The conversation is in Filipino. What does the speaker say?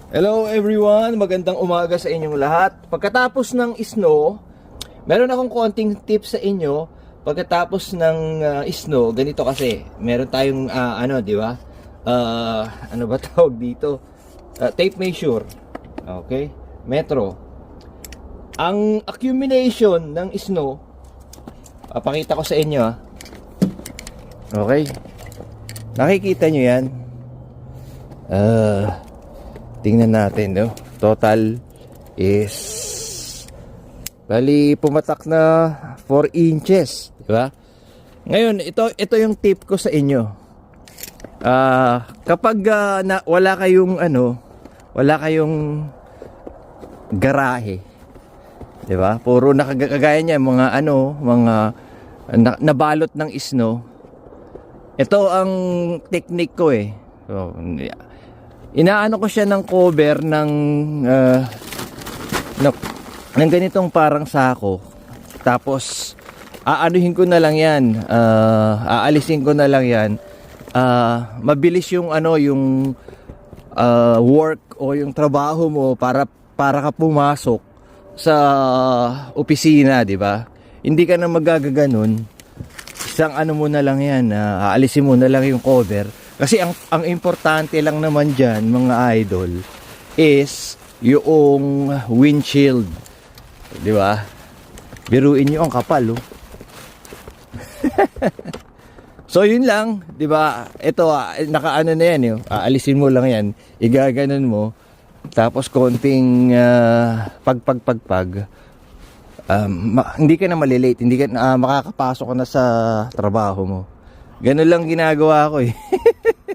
Hello everyone, magandang umaga sa inyong lahat. Pagkatapos ng snow, meron akong konting tips sa inyo. Pagkatapos ng snow, ganito kasi, meron tayong di ba? Ano ba tawag dito? Tape measure. Okay? Metro. Ang accumulation ng snow, papakita ko sa inyo. Okay? Nakikita nyo yan? Tingnan natin, no? Total is bali pumatak na 4 inches, di ba? Ngayon, ito yung tip ko sa inyo. Kapag wala kayong garahe, di ba? Puro nakagaya niya mga nabalot ng snow. Ito ang technique ko eh. So, inaano ko siya ng cover ng ganitong parang sako. Tapos aanuhin ko na lang 'yan. Aalisin ko na lang 'yan. Mabilis yung work o yung trabaho mo para ka pumasok sa opisina, 'di ba? Hindi ka na magagaganon. Isang mo na lang 'yan. Aalisin mo na lang yung cover. Kasi ang importante lang naman dyan, mga idol, is yung windshield. Di ba? Biruin nyo ang kapal, oh. So, yun lang. Di ba? Ito, nakaano na yan, eh. Aalisin mo lang yan. Igaganon mo. Tapos, konting pagpag. Hindi ka na malilate. Hindi ka makakapasok ka na sa trabaho mo. Ganun lang ginagawa ko, eh.